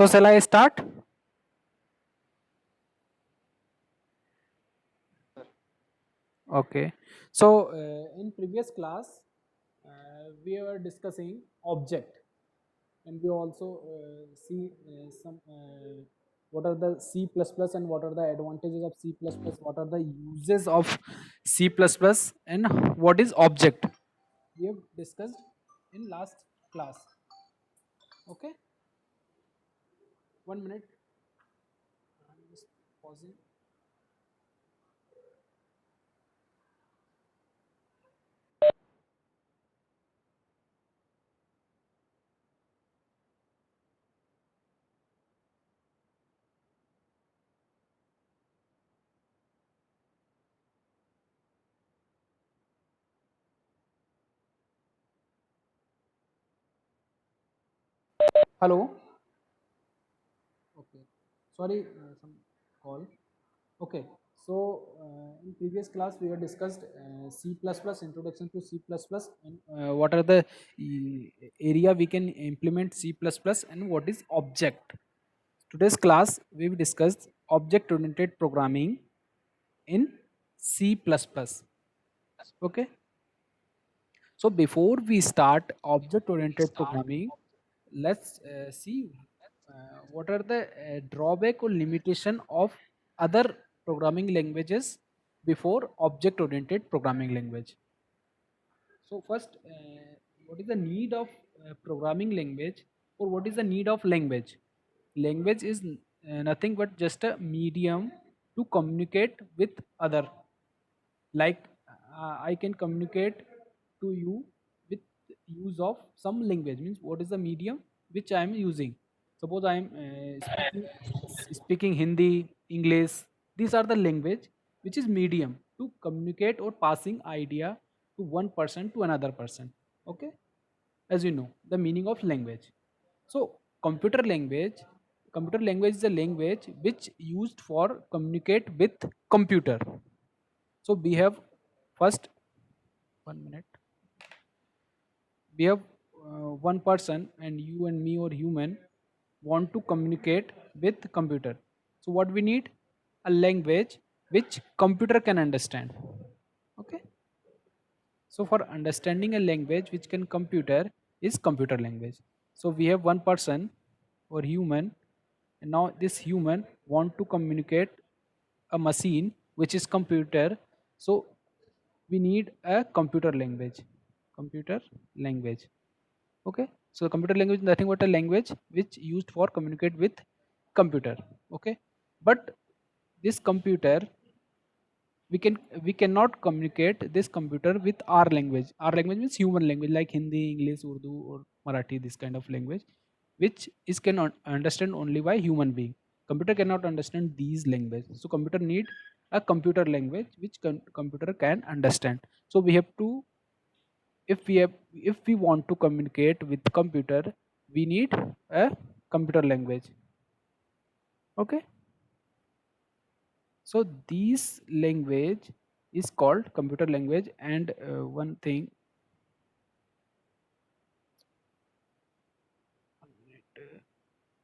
So shall I start? Okay. So in previous class, we were discussing object, and we also see some what are the C++ and what are the advantages of C++, what are the uses of C++, and what is object. We have discussed in last class. Okay. 1 minute. I'm just pausing. Hello. Okay. Sorry, some call. Okay, so in previous class we have discussed C++, introduction to C++, and what are the area we can implement C++, and what is object. Today's class we have discussed object oriented programming in C++. Okay, so before we start object oriented programming, let's see what are the drawback or limitation of other programming languages before object oriented programming language. So first, what is the need of programming language, or what is the need of language? Language is nothing but just a medium to communicate with other. Like I can communicate to you with use of some language. Means what is the medium which I am using? Suppose I am speaking Hindi, English. These are the language which is medium to communicate or passing idea to one person to another person. Okay, as you know the meaning of language. So computer language is a language which used for communicate with computer. So we have first 1 minute. We have one person, and you and me or human want to communicate with computer. So what we need? A language which computer can understand. Okay. So for understanding a language which can computer is computer language. So we have one person or human, and now this human want to communicate a machine which is computer. So we need a computer language. Computer language. Okay. So computer language is nothing but a language which used for communicate with computer. Okay. But this computer, we cannot communicate this computer with our language. Our language means human language like Hindi, English, Urdu, or Marathi. This kind of language which is can understand only by human being. Computer cannot understand these languages. So computer need a computer language which computer can understand. So we have to, if we want to communicate with computer, we need a computer language. Okay. So this language is called computer language. And one thing,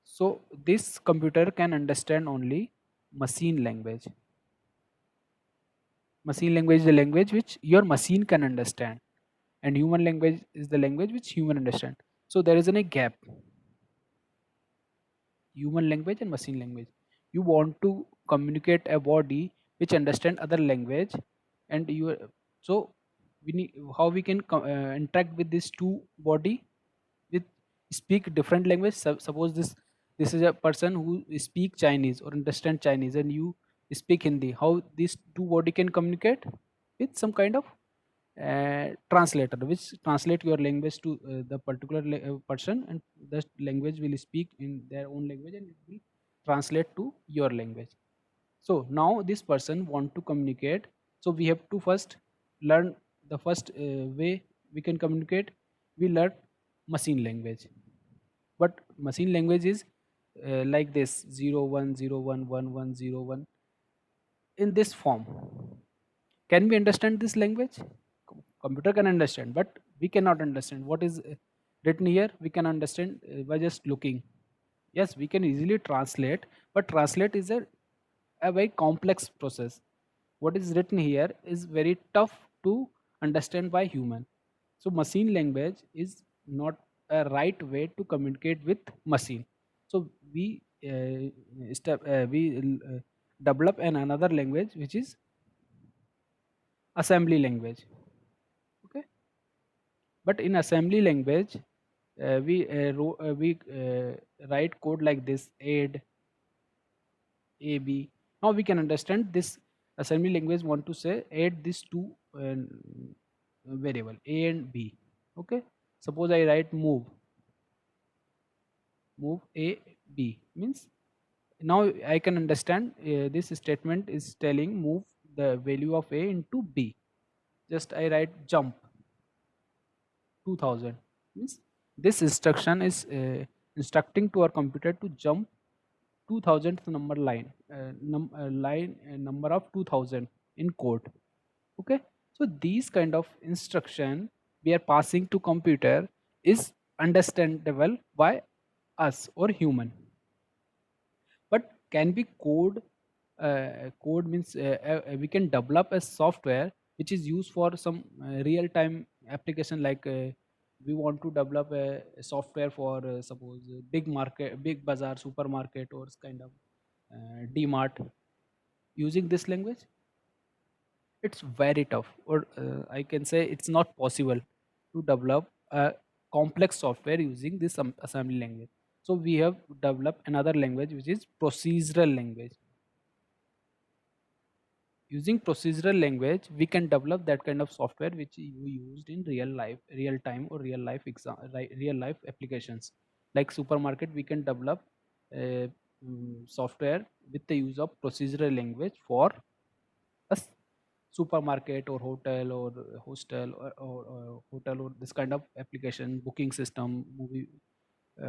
so this computer can understand only machine language. Machine language is the language which your machine can understand, and human language is the language which human understand. So there is a gap, human language and machine language. You want to communicate a body which understand other language, and you, so we need how we can interact with these two body with speak different language. Suppose this is a person who speak Chinese or understand Chinese, and you speak Hindi. How these two body can communicate? With some kind of translator which translate your language to the particular person, and the language will speak in their own language, and it will translate to your language. So now this person want to communicate. So we have to first learn the first way we can communicate. We learn machine language. But machine language is like this: 01011101 in this form. Can we understand this language? Computer can understand, but we cannot understand what is written here. We can understand by just looking. Yes, we can easily translate, but translate is a very complex process. What is written here is very tough to understand by human. So machine language is not a right way to communicate with machine. So we develop another language which is assembly language. Okay, but in assembly language we write code like this: add a b. Now we can understand this assembly language want to say add these two variable a and b. Okay, suppose I write move a b means now I can understand this statement is telling move the value of a into b. Just I write jump 2000 means this instruction is instructing to our computer to jump 2000th number line number of 2000 in code. Okay, so these kind of instruction we are passing to computer is understandable by us or human, but can be code means we can develop a software which is used for some real time application like we want to develop a software for suppose big market, big bazaar, supermarket, or kind of dmart using this language. It's very tough, or I can say it's not possible to develop a complex software using this assembly language. So we have developed another language which is procedural language. Using procedural language we can develop that kind of software which you used in real life, real time, or real life applications. Like supermarket, we can develop a software with the use of procedural language for a supermarket or hotel or hostel or hotel or this kind of application, booking system, movie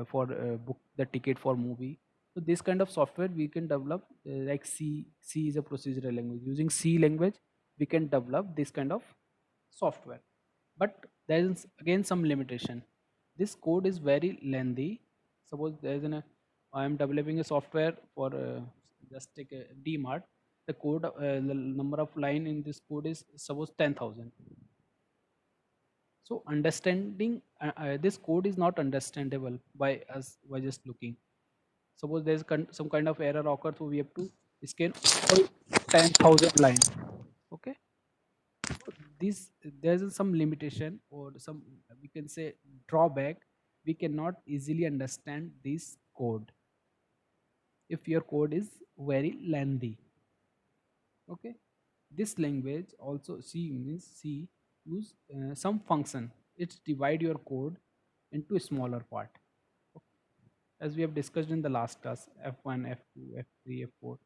for book the ticket for movie. So this kind of software we can develop like c is a procedural language. Using c language we can develop this kind of software, but there is again some limitation. This code is very lengthy. Suppose there is an I am developing a software for just take a dmart. The code the number of line in this code is suppose 10,000. So understanding this code is not understandable by us by just looking. Suppose there's some kind of error occurs, so we have to scan all 10,000 line. Okay, so this there's some limitation or some we can say drawback. We cannot easily understand this code if your code is very lengthy. Okay, this language also C means C use some function. It's divide your code into a smaller part. As we have discussed in the last class, F1, F2, F3, F4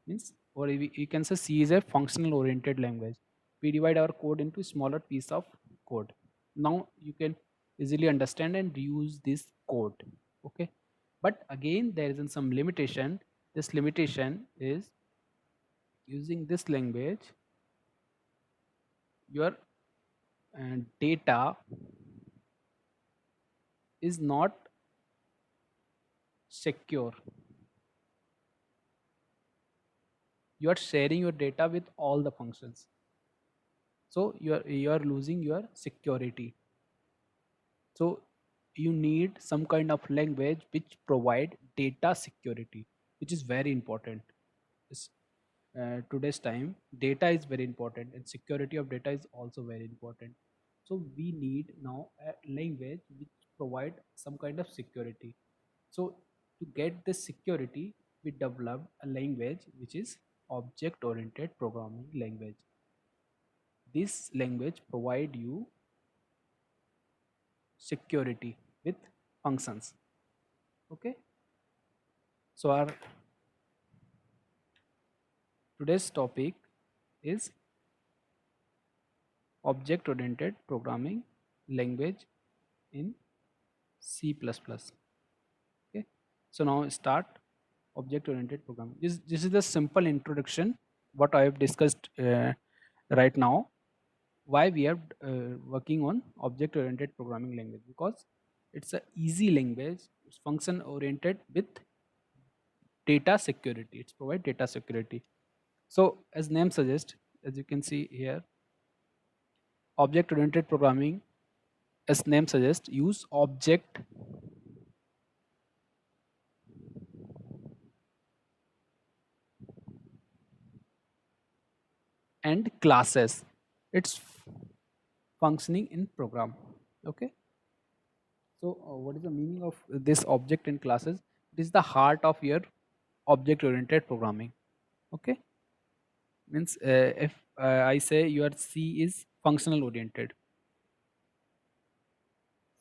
means, or you can say C is a functional oriented language. We divide our code into smaller piece of code. Now you can easily understand and use this code. Okay, but again there is some limitation. This limitation is using this language your data is not secure. You are sharing your data with all the functions, so you are losing your security. So you need some kind of language which provide data security, which is very important. This, today's time data is very important and security of data is also very important. So we need now a language which provide some kind of security. So to get this security we developed a language which is object oriented programming language. This language provide you security with functions. Okay, so our today's topic is object oriented programming language in C++. Okay, so now start object oriented programming. This is the simple introduction what I have discussed right now. Why we are working on object oriented programming language? Because it's a easy language. It's function oriented with data security. It's provide data security. So as name suggests, as you can see here, object oriented programming, as name suggests, use object and classes. It's functioning in program. Okay. So what is the meaning of this object and classes? It is the heart of your object oriented programming. Okay. Means if I say your C is functional oriented,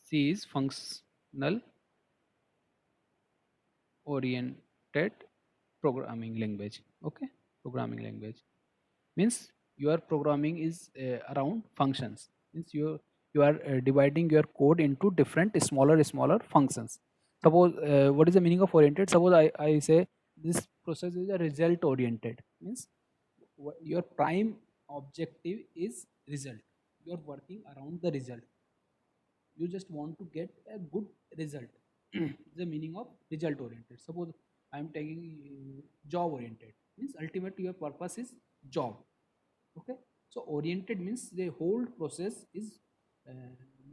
C is functional oriented programming language. Okay. Programming language means your programming is around functions. Means you are dividing your code into different smaller functions. Suppose what is the meaning of oriented? Suppose I say this process is a result oriented. Means your prime objective is result. You are working around the result. You just want to get a good result. The meaning of result oriented. Suppose I am taking job oriented. Means ultimately your purpose is job. Okay. So oriented means the whole process is uh,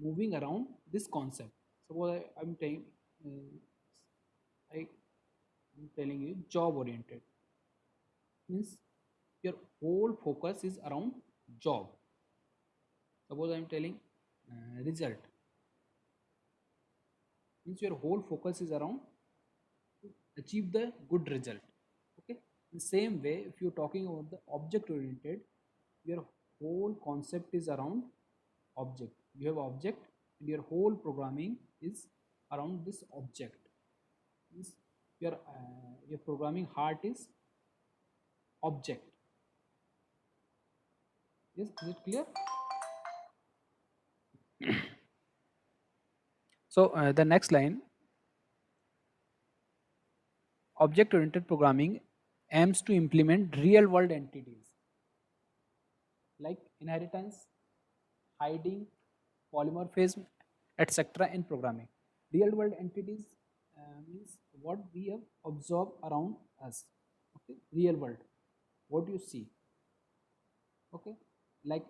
moving around this concept. Suppose I'm telling I'm telling you job oriented means your whole focus is around job. Suppose I'm telling result means your whole focus is around to achieve the good result. Okay. In the same way, if you're talking about the object oriented, your whole concept is around object. You have object and your whole programming is around this object. Means your programming heart is object. Yes, is it clear? So the next line, object oriented programming aims to implement real world entities like inheritance, hiding, polymorphism, etc. in programming. Real world entities means what we have observed around us. Okay, real world, what you see. Okay, like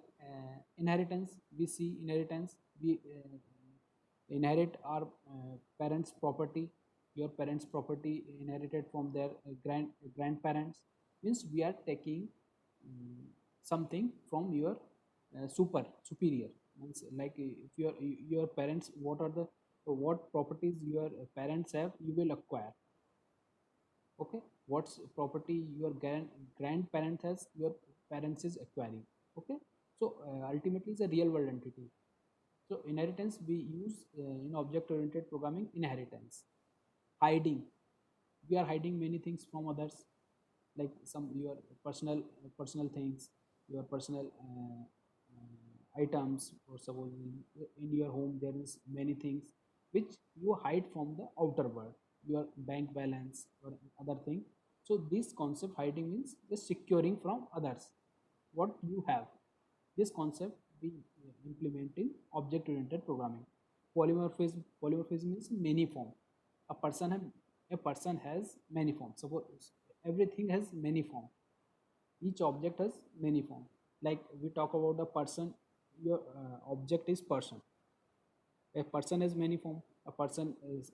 inheritance, we see inheritance. We inherit our parents' property. Your parents' property inherited from their grandparents means we are taking mm, something from your superior means like if your parents what properties your parents have you will acquire. Okay, what's property your grandparent has your parents is acquiring. Okay, so ultimately it's a real world entity. So inheritance we use in object oriented programming. Inheritance, hiding, we are hiding many things from others, like some your personal things, your personal items, or suppose in your home there is many things which you hide from the outer world, your bank balance or other thing. So this concept hiding means just securing from others what you have. This concept we implement in object oriented programming. Polymorphism means many form. A person has many forms. Suppose everything has many form. Each object has many form. Like we talk about the person, your object is person. A person has many form. A person is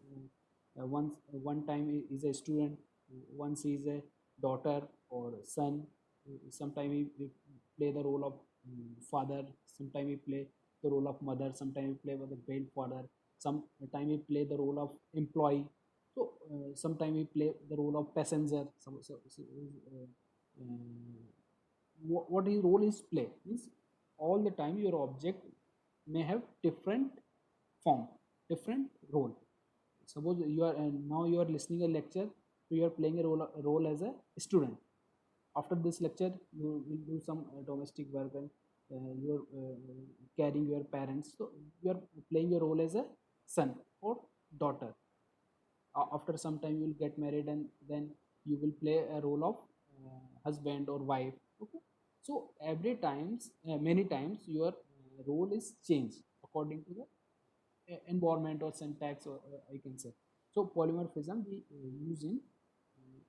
one time is a student, once he is a daughter or son. Sometimes he play the role of father, sometimes he play the role of mother, sometimes he play with the grandfather, sometime he play the role of employee. So sometimes he play the role of passenger. What his role is play means all the time your object may have different form, different role. Suppose you are and now you are listening a lecture, so you are playing a role as a student. After this lecture you will do some domestic work and you are carrying your parents, so you are playing your role as a son or daughter. After some time you will get married and then you will play a role of husband or wife. Okay, so every times many times your role is changed according to the environment or syntax, or I can say. So polymorphism we use in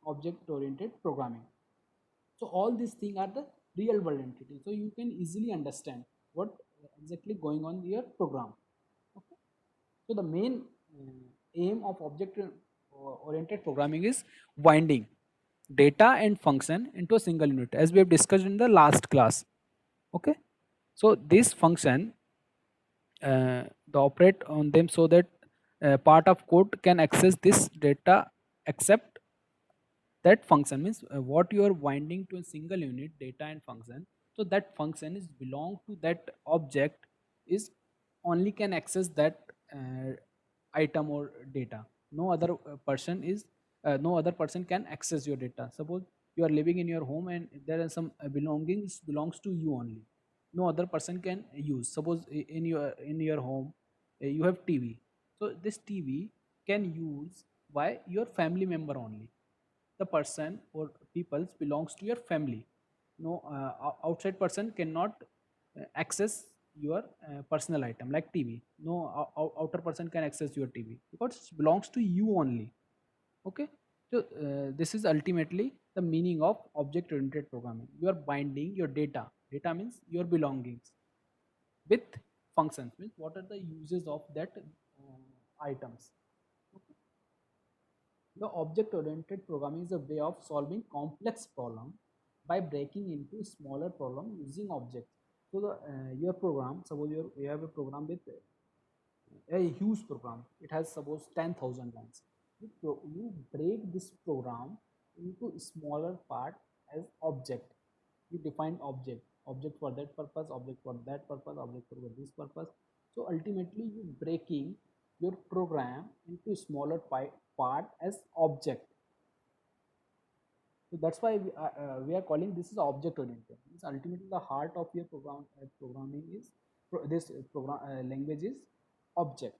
object oriented programming. So all these things are the real world entity, so you can easily understand what exactly going on in your program. Okay. So the main aim of object oriented programming is binding data and function into a single unit, as we have discussed in the last class. Okay. So this function, the operate on them so that part of code can access this data except that function, means what you are binding to a single unit data and function, so that function is belong to that object, is only can access that uh, item or data. No other person is no other person can access your data. Suppose you are living in your home and there are some belongings belongs to you only, no other person can use. Suppose in your home you have TV, so this TV can use by your family member only. The person or peoples belongs to your family. No outside person cannot access your personal item like TV. No outer person can access your TV because it belongs to you only. Okay. So this is ultimately the meaning of object oriented programming. You are binding your data means your belongings, with functions means what are the uses of that items. Okay. The object-oriented programming is a way of solving complex problem by breaking into smaller problem using objects. So the your program, suppose you have a program with a huge program. It has suppose 10,000 lines. You break this program into smaller part as object. You define object for that purpose, object for that purpose, object for this purpose. So ultimately you breaking your program into smaller part as object. So that's why we are calling this is object oriented. Means ultimately the heart of your programming is this program language is object.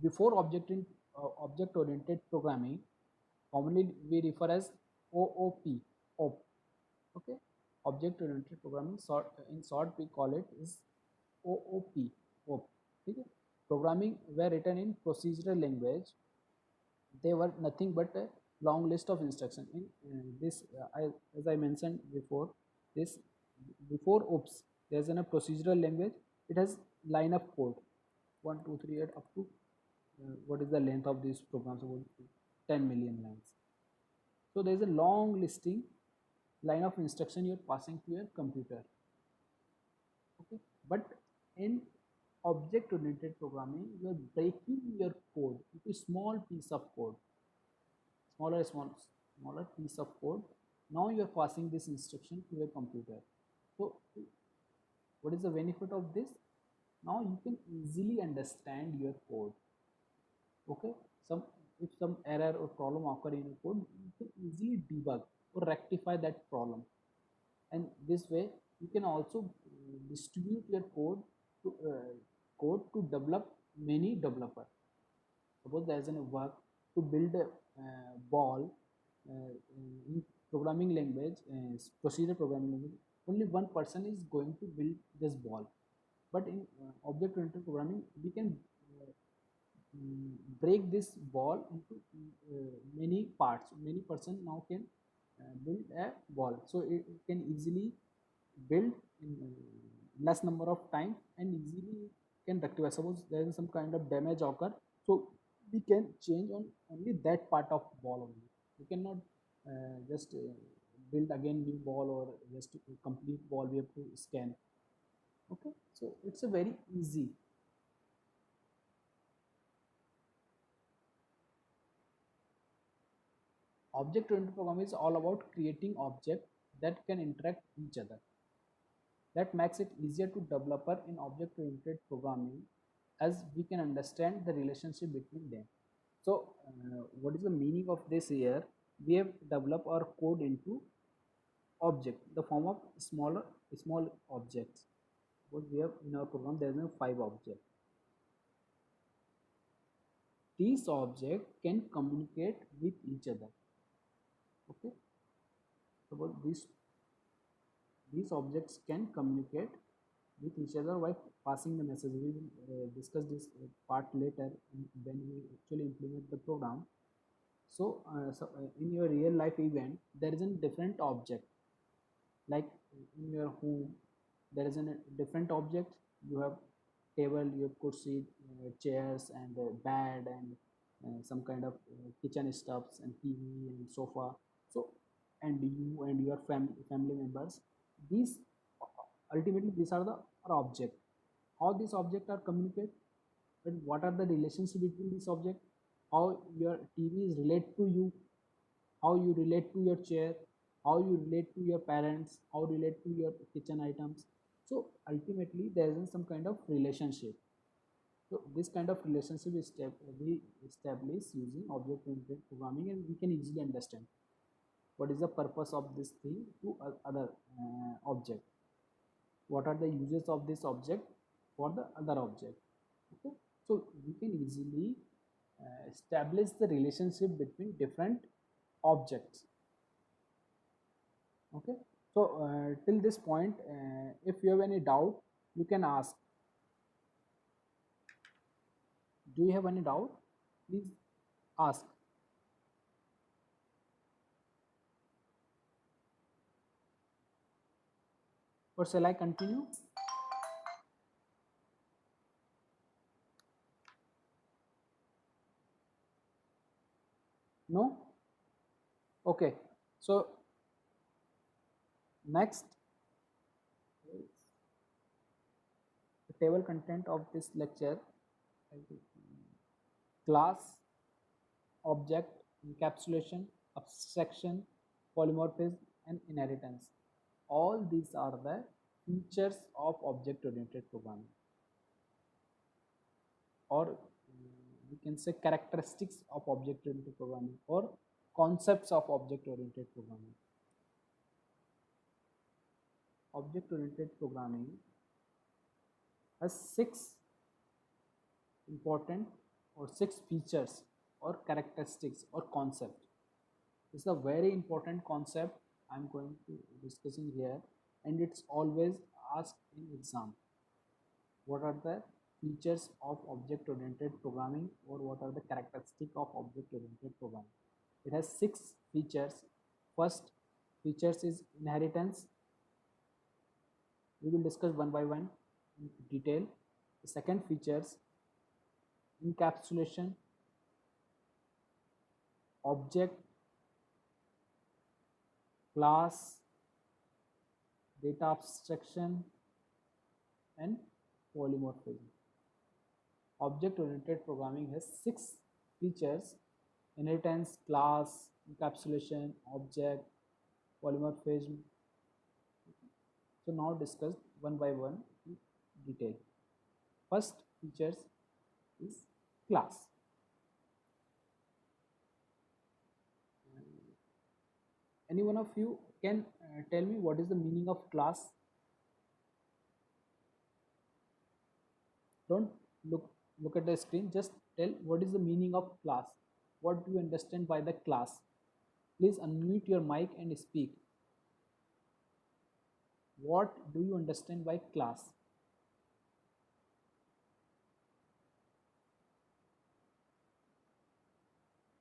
Before object oriented programming, commonly we refer as OOP. OP. Okay. Object oriented programming, in short we call it is OOP. OP. Okay. Programming were written in procedural language. They were nothing but a long list of instructions. In this as I mentioned before, this before OOPS there's a procedural language. It has line of code 1 2 3 8 up to what is the length of this program, about 10 million lines. So there is a long listing line of instruction you're passing to your computer. Okay. But in object oriented programming you are breaking your code into small piece of code, smaller piece of code. Now you are passing this instruction to your computer. So what is the benefit of this? Now you can easily understand your code. Okay. Some If some error or problem occur in your code, you can easily debug or rectify that problem. And this way you can also distribute your code to develop many developer. Suppose there is a work to build a ball in programming language, procedure programming language. Only one person is going to build this ball. But in object oriented programming, we can break this ball into many parts. Many person now can build a ball, so it can easily build in less number of time and easily can rectify. Suppose there is some kind of damage occur, so we can change on only that part of ball only. We cannot just build again new ball or just complete ball we have to scan. Okay. So it's a very easy. Object oriented programming is all about creating objects that can interact with each other. That makes it easier to developer in object oriented programming, as we can understand the relationship between them. So what is the meaning of this here? We have developed our code into object, the form of small objects. What we have in our program, there are 5 objects. These objects can communicate with each other. Okay. Suppose these objects can communicate with each other by passing the message. We will discuss this part later when we actually implement the program. So in your real life event, there is a different object. Like in your home, there is a different object. You have table, you have kursi, chairs, and bed, and some kind of kitchen stuffs, and TV and sofa. So, and you and your family members. These ultimately these are the object. How these objects are communicate, and what are the relationship between this object? How your TV is relate to you, how you relate to your chair, how you relate to your parents, how relate to your kitchen items. So ultimately there is some kind of relationship. So this kind of relationship is we establish using object oriented programming, and we can easily understand what is the purpose of this thing to other object, what are the uses of this object for the other object. Okay, so we can easily establish the relationship between different objects. Okay, so till this point, if you have any doubt, you can ask. Do you have any doubt? Please ask. Or shall I continue? No. Okay, so next is the table content of this lecture: class, object, encapsulation, abstraction, polymorphism, and inheritance. All these are the features of object oriented programming, or we can say characteristics of object oriented programming, or concepts of object oriented programming. Object oriented programming has six important or six features or characteristics or concept. This is a very important concept I'm going to discussing here, and it's always asked in exam. What are the features of object oriented programming, or what are the characteristics of object oriented programming? It has six features. First features is inheritance. We will discuss one by one in detail. The second features encapsulation, object, class, data abstraction, and polymorphism. Object oriented programming has six features: inheritance, class, encapsulation, object, polymorphism. So now discuss one by one in detail. First features is class. Any one of you can tell me what is the meaning of class? Don't look look at the screen, just tell what is the meaning of class. What do you understand by the class? Please unmute your mic and speak. What do you understand by class?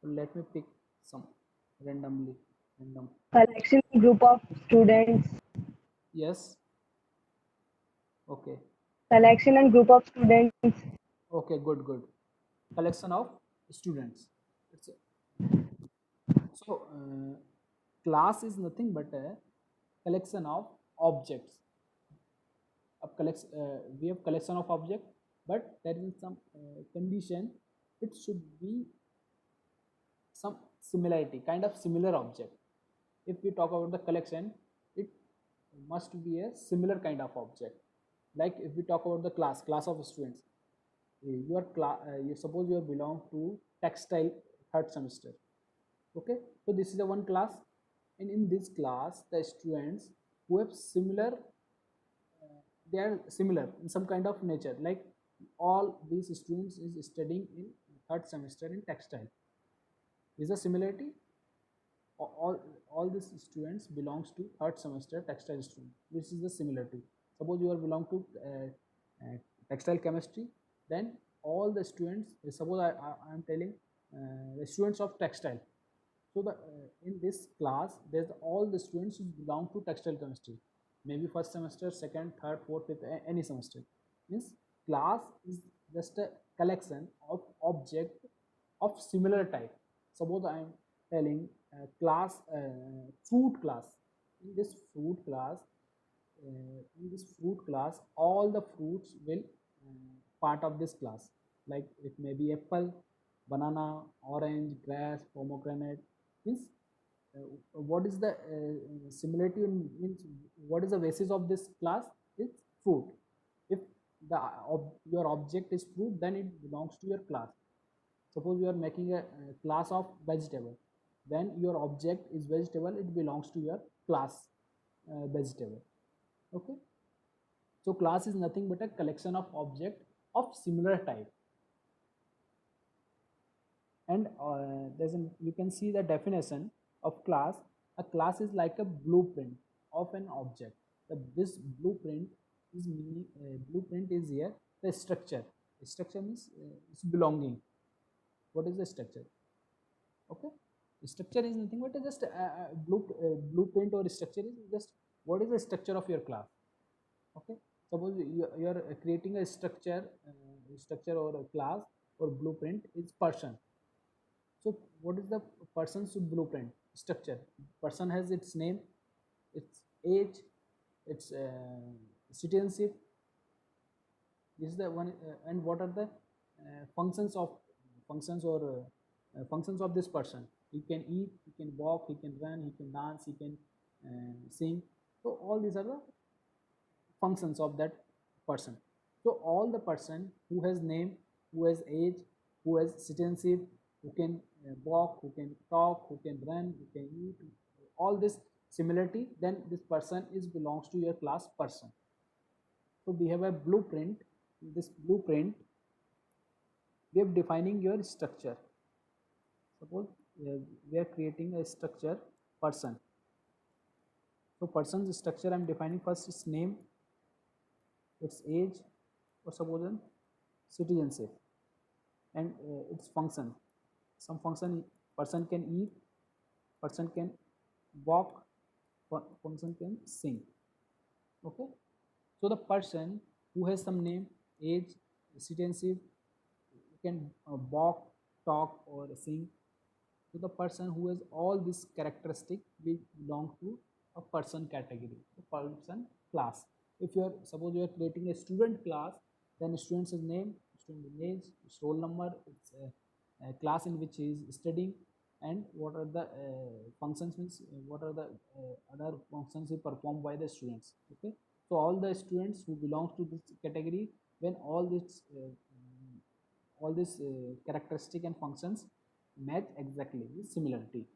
Let me pick some randomly. Random. Collection group of students. Yes. Okay. Collection and group of students. Okay. Good. Good. Collection of students. It's class is nothing but a collection of objects. We have collection of object, but there is some condition. It should be some similarity, kind of similar object. If we talk about the collection, it must be a similar kind of object. Like if we talk about the class of students, you suppose you belong to textile third semester. Okay, so this is the one class, and in this class the students who have similar, they are similar in some kind of nature. Like all these students is studying in third semester in textile. Is a similarity. All these students belongs to third semester textile student. This is the similarity. Suppose you are belong to textile chemistry, then all the students, suppose I am telling the students of textile. So the in this class, there's all the students who belong to textile chemistry, maybe first semester, second, third, fourth, fifth, any semester. Means class is just a collection of object of similar type. Suppose I am telling class, fruit class. In this fruit class, all the fruits will part of this class. Like it may be apple, banana, orange, grass, pomegranate. Means what is the similarity means what is the basis of this class is fruit. If your object is fruit, then it belongs to your class. Suppose you are making a class of vegetable, when your object is vegetable, it belongs to your class vegetable. Okay, so class is nothing but a collection of object of similar type. And you can see the definition of class. A class is like a blueprint of an object. This blueprint is meaning, blueprint is here the structure. Structure means it's belonging. What is the structure? Okay, structure is nothing but just blueprint, or structure is just what is the structure of your class. Okay, suppose you are creating a structure or a class or blueprint is person. So what is the person's blueprint structure? Person has its name, its age, its citizenship. This is the one. And what are the functions of functions or functions of this person? He can eat, he can walk, he can run, he can dance, he can sing. So all these are the functions of that person. So all the person who has name, who has age, who has citizenship, who can walk, who can talk, who can run, who can eat, all this similarity, then this person is belongs to your class person. So we have a blueprint. In this blueprint, we are defining your structure. Suppose we are creating a structure person. So person's structure I'm defining first is name, its age, or suppose an citizenship, and its function. Some function: person can eat, person can walk, person can sing. Okay, so the person who has some name, age, citizenship, can walk, talk, or sing. So the person who has all these characteristics will belong to a person category, a person class. If you are suppose you are creating a student class, then student's name, student age, its roll number, its class in which he is studying, and what are the functions means what are the other functions performed by the students. Okay, so all the students who belongs to this category, when all these characteristic and functions match exactly with similarity.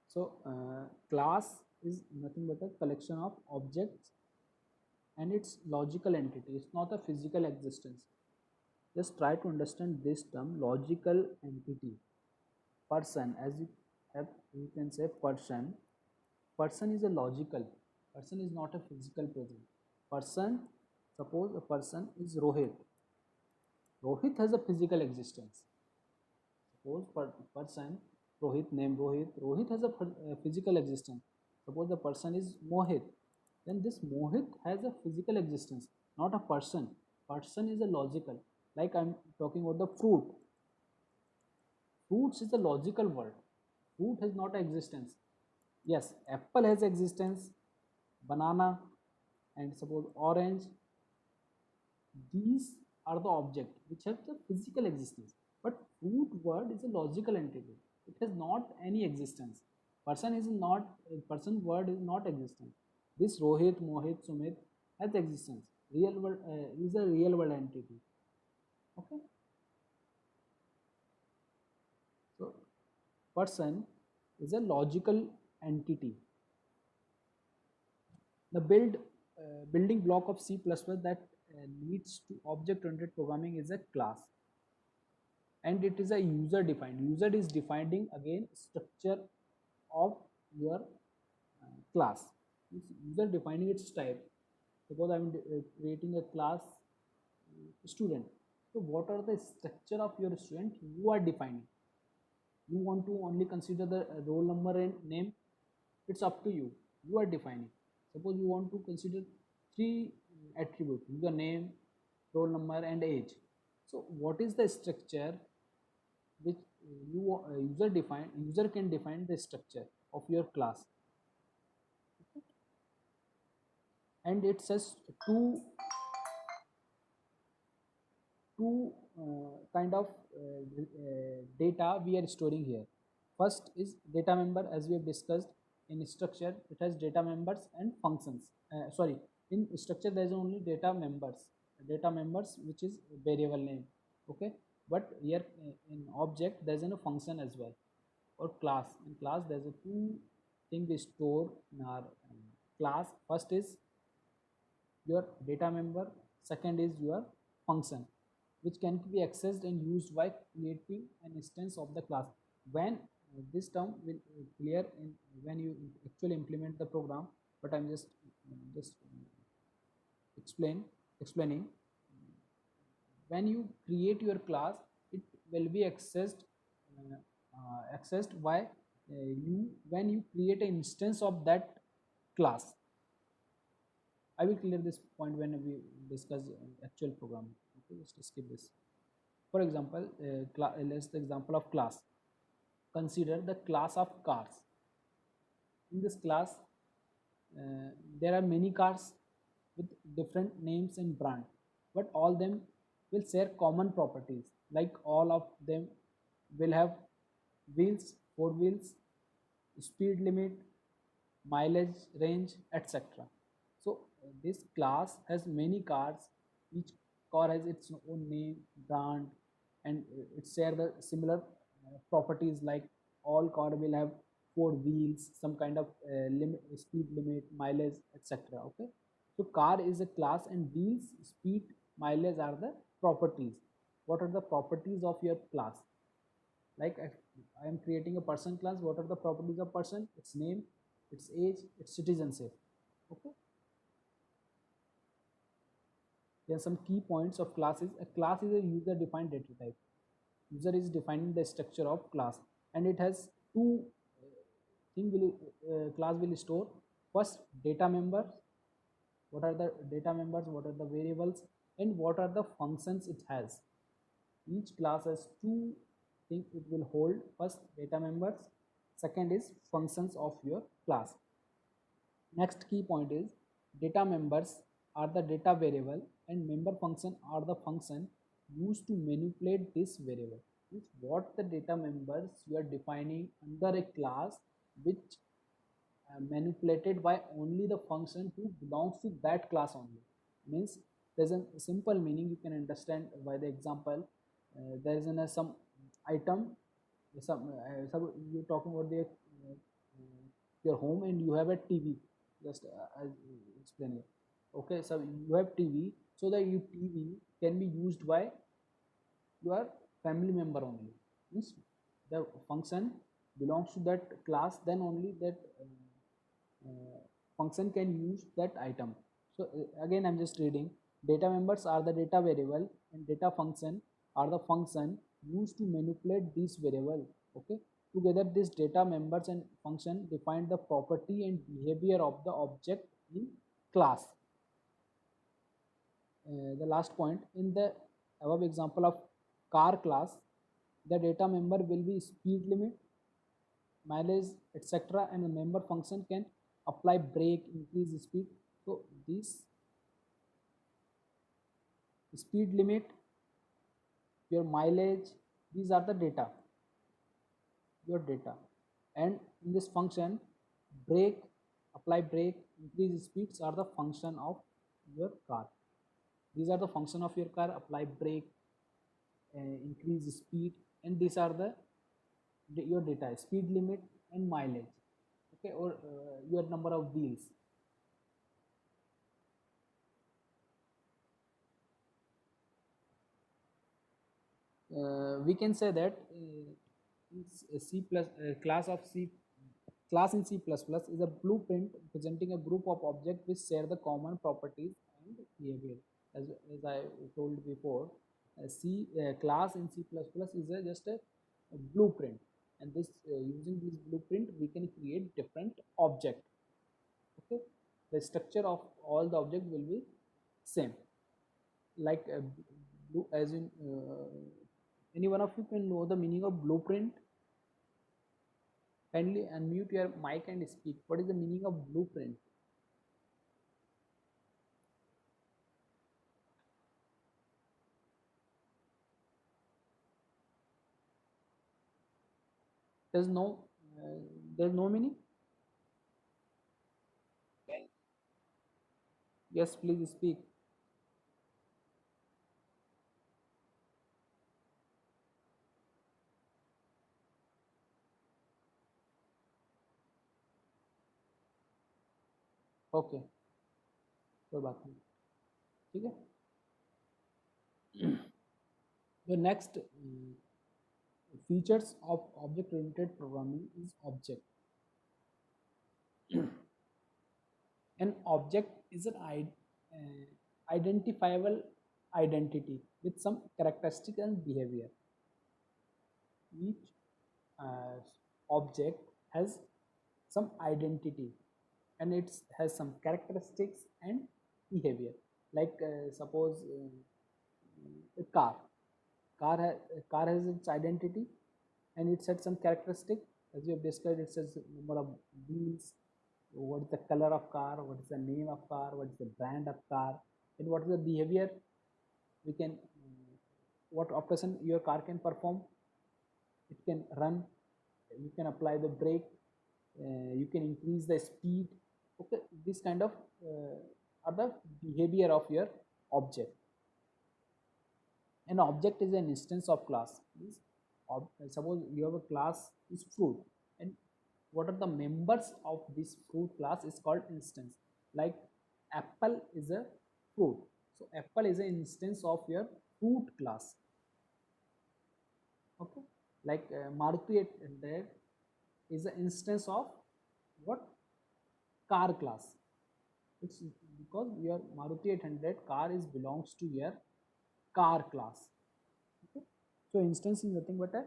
So class is nothing but a collection of objects and its logical entity. It's not a physical existence. Just try to understand this term, logical entity. Person, as you have, you can say person. Person is a logical. Person is not a physical presence. Person, suppose a person is Rohit. Rohit has a physical existence. Suppose person Rohit, name Rohit. Rohit has a physical existence. Suppose the person is Mohit, then this Mohit has a physical existence, not a person. Person is a logical. Like I'm talking about the fruit. Fruits is a logical word. Fruit has not an existence. Yes, apple has existence, banana, and suppose orange. These are the object which have the physical existence. But fruit word is a logical entity. It has not any existence. Person is not, person word is not existence. This Rohit, Mohit, Sumit has existence. Real world is a real world entity. Okay. So person is a logical entity. The building block of C++ that leads to object-oriented programming is a class. and it is a user defined. User is defining again structure of your class. User defining its type. Suppose I'm creating a class student. So what are the structure of your student you are defining? You want to only consider the roll number and name, it's up to you. You are defining. Suppose you want to consider three attributes: the name, roll number, and age. So what is the structure which user can define the structure of your class? And it says two kind of data we are storing here. First is data member. As we have discussed, in structure it has data members and functions. Sorry, in structure there is only data members which is variable name. Okay, but here in object there is a function as well, or class. In class there's a two thing we store in our class. First is your data member, second is your function, which can be accessed and used by creating an instance of the class. When this term will clear in when you actually implement the program, but I'm just explain explaining. When you create your class, it will be accessed by you when you create an instance of that class. I will clear this point when we discuss actual programming. Okay, just skip this. For example, let's the example of class. Consider the class of cars. In this class, there are many cars with different names and brand, but all them will share common properties. Like all of them will have wheels, four wheels, speed limit, mileage, range, etc. So this class has many cars. Each car has its own name, brand, and it share the similar properties. Like all car will have four wheels, some kind of speed limit, mileage, etc. Okay, so car is a class, and wheels, speed, mileage are the properties. What are the properties of your class? Like I am creating a person class. What are the properties of person? Its name, its age, its citizenship. Okay, there are some key points of classes. A class is a user defined data type. User is defining the structure of class, and it has two thing will class will store. First, data members. What are the data members? What are the variables? And what are the functions it has? Each class has two things it will hold. First, data members. Second is functions of your class. Next key point is data members are the data variable, and member function are the function used to manipulate this variable. Means what the data members you are defining under a class, which manipulated by only the function who belongs to that class only. Means there's a simple meaning you can understand by the example. There is some item, some you're talking about your home, and you have a TV. Just I'll explain it. Okay, so you have TV, so the TV can be used by your family member only. Means the function belongs to that class, then only that function can use that item. So again I'm just reading. Data members are the data variable, and data function are the function used to manipulate this variable. Okay, together these data members and function define the property and behavior of the object in class. The last point, in the above example of car class, the data member will be speed limit, mileage, etc., and the member function can apply brake, increase speed. So this speed limit, your mileage, these are the data, your data. And in this function, brake, apply brake, increase speeds are the function of your car. These are the function of your car: apply brake, increase speed, and these are the your data: speed limit and mileage. Okay, or your number of wheels. we can say that C plus class in C++ is a blueprint presenting a group of objects which share the common properties and behavior. As I told before, class in C++ is just a blueprint, and this using this blueprint we can create different object. Okay, the structure of all the object will be same, like blue, as in any one of you can know the meaning of blueprint? Kindly unmute your mic and speak. What is the meaning of blueprint? There's no uh, there's no meaning. Yes, please speak. Okay, कोई बात नहीं, ठीक है. The next features of object oriented programming is object. An object is an identifiable identity with some characteristic and behavior. Each uh, object has some identity and it has some characteristics and behavior. Like suppose a car has its identity and it has some characteristic. As you have described, it says number of wheels, what is the color of car, what is the name of car, what is the brand of car, and what is the behavior we can what operation your car can perform. It can run, you can apply the brake, you can increase the speed. Okay, this kind of are the behavior of your object. An object is an instance of class. Means suppose you have a class is fruit, and what are the members of this fruit class is called instance. Like apple is a fruit, so apple is an instance of your fruit class. Okay, like Maruti 800 is an instance of what? Car class. It's because your Maruti 800 car is belongs to your car class. Okay, so instance is nothing but a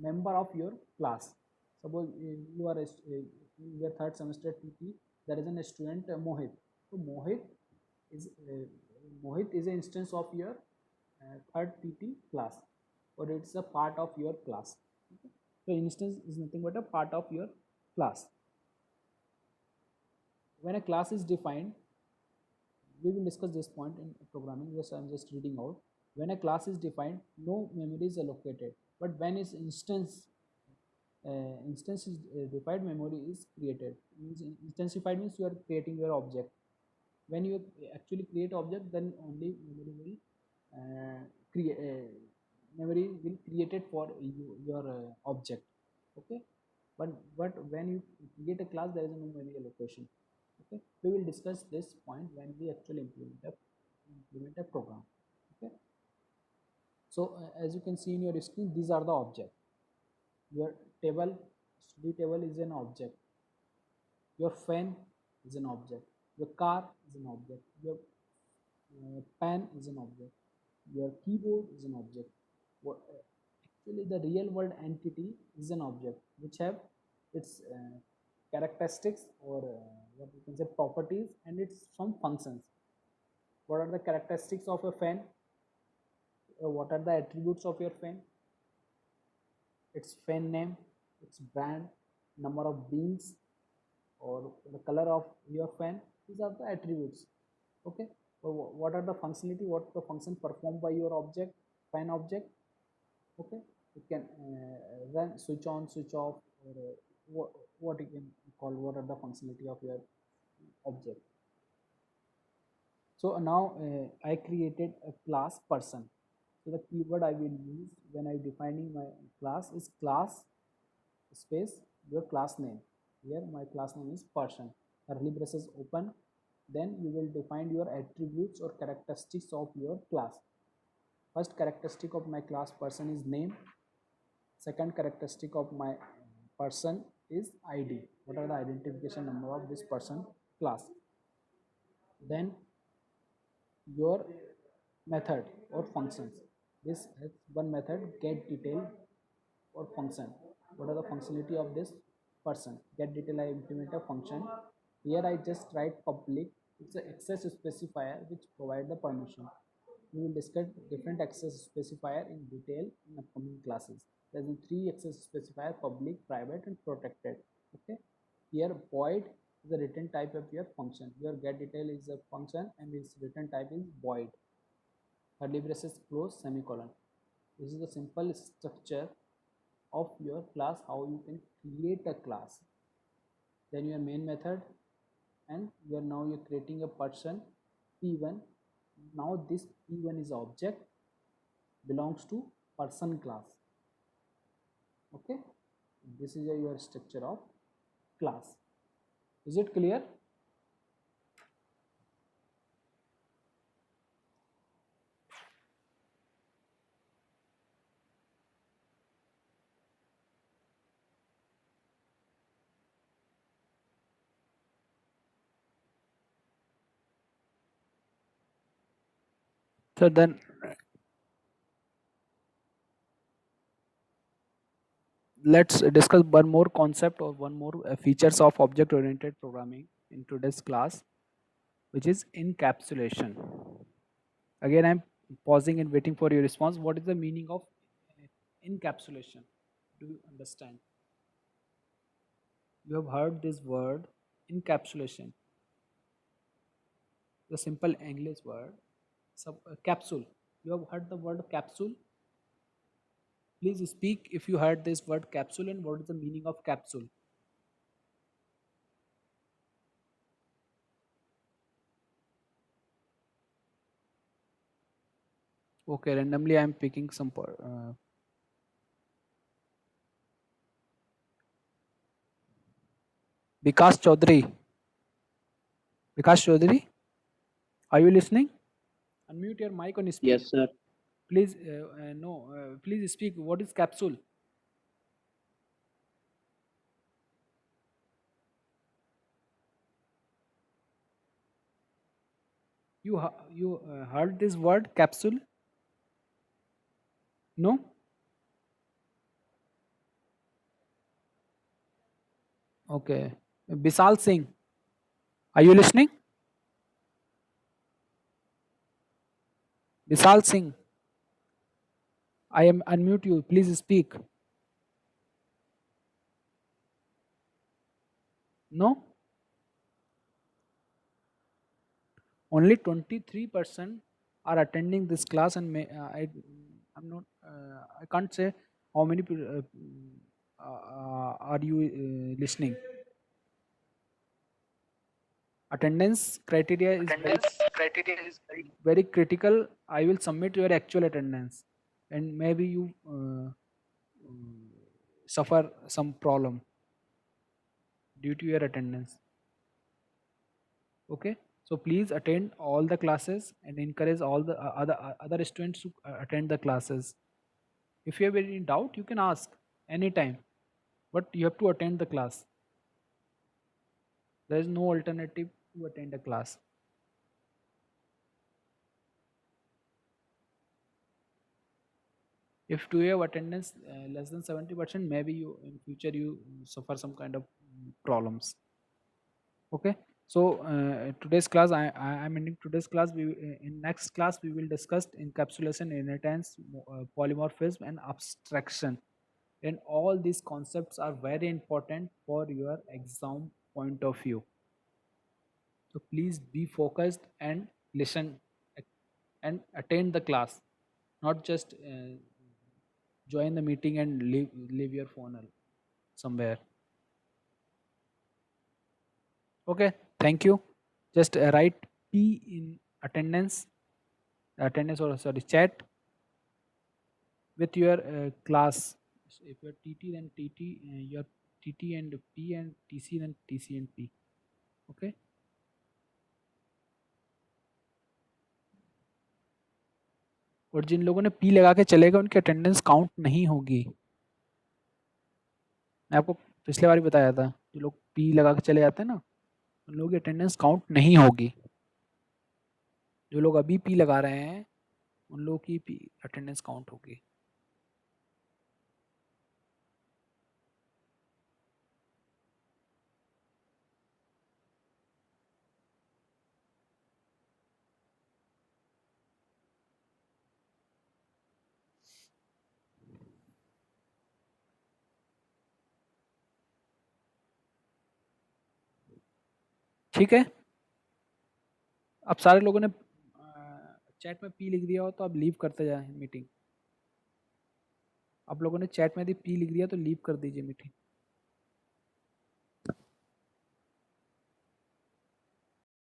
member of your class. Suppose you are in your third semester TP, there is a student Mohit. So Mohit is an instance of your third TP class, or it's a part of your class. Okay? So instance is nothing but a part of your class. When a class is defined, we will discuss this point in programming. Yes, I'm just reading out. When a class is defined, no memory is allocated, but when its instance is defined, memory is created. Means instantified means you are creating your object. When you actually create object, then only create memory will created for your object. Okay, but when you create a class, there is no memory allocation. Okay, we will discuss this point when we actually implement a program. Okay, so as you can see in your screen, these are the objects. Your table, study table is an object. Your fan is an object. Your car is an object. Your pen is an object. Your keyboard is an object. What actually the real world entity is an object which have its characteristics, or what we can say properties, and its some functions. What are the characteristics of a fan? What are the attributes of your fan? Its fan name, its brand, number of beans, or the color of your fan. These are the attributes. Okay, so what are the functionality, what the function performed by your object, fan object. Okay, it can run, switch on, switch off, or what you can call, what are the functionality of your object. So now I created a class person. So the keyword I will use when I defining my class is class space your class name. Here my class name is person. Curly braces open. Then you will define your attributes or characteristics of your class. first characteristic of my class person is name, second characteristic of my person is id, what are the identification number of this person class. Then your method or functions, this has one method get detail or function, what are the functionality of this person. Get detail, I implement a function. Here I just write public, it's an access specifier which provide the permission. We will discuss different access specifier in detail in upcoming classes. There's three access specifier: public, private and protected. Okay, here void is the return type of your function. Your get detail is a function and its return type is void. Curly braces close, semicolon. This is the simple structure of your class, how you can create a class. Then your main method, and you're creating a person p1. Now this p1 is object, belongs to person class. Okay, this is your structure of class. Is it clear? So then let's discuss one more concept or one more features of object oriented programming in today's class, which is encapsulation. Again, I'm pausing and waiting for your response. What is the meaning of encapsulation? Do you understand? You have heard this word encapsulation, the simple English word. Capsule. You have heard the word capsule? Please speak if you heard this word capsule and what is the meaning of capsule. Okay, randomly I am picking some. Vikas Chaudhary. Vikas Chaudhary, are you listening? Unmute your mic and speak. Yes, sir. Please, no, please speak. What is capsule? You heard this word capsule? No? Okay. Bisal Singh, are you listening? Bisal Singh, I am unmute you. Please speak. No? Only 23% are attending this class, and I'm not. I can't say how many people are you listening. Attendance criteria is very critical. I will submit your actual attendance, and maybe you suffer some problem due to your attendance. Okay, so please attend all the classes and encourage all the other students to attend the classes. If you have any doubt, you can ask anytime, but you have to attend the class. There is no alternative to attend a class. If you have attendance less than 70%, maybe you in future you suffer some kind of problems. Okay, so today's class I'm ending today's class. In next class we will discuss encapsulation, inheritance, polymorphism and abstraction, and all these concepts are very important for your exam point of view. So please be focused and listen and attend the class, not just join the meeting and leave your phone somewhere. Okay, thank you. Just write P in attendance or sorry chat with your class. If you're TT then TT, your TT and P, and TC then TC and P. Okay. और जिन लोगों ने P लगा के चले गए उनकी attendance count नहीं होगी। मैं आपको पिछले बार भी बताया था, जो लोग पी लगा के चले जाते हैं ना उन लोगों की अटेंडेंस काउंट नहीं होगी। जो लोग अभी पी लगा रहे हैं उन लोगों की पी अटेंडेंस काउंट होगी। ठीक है, अब सारे लोगों ने चैट में पी लिख दिया हो तो अब लीव करते जाए मीटिंग। आप लोगों ने चैट में यदि पी लिख दिया तो लीव कर दीजिए मीटिंग।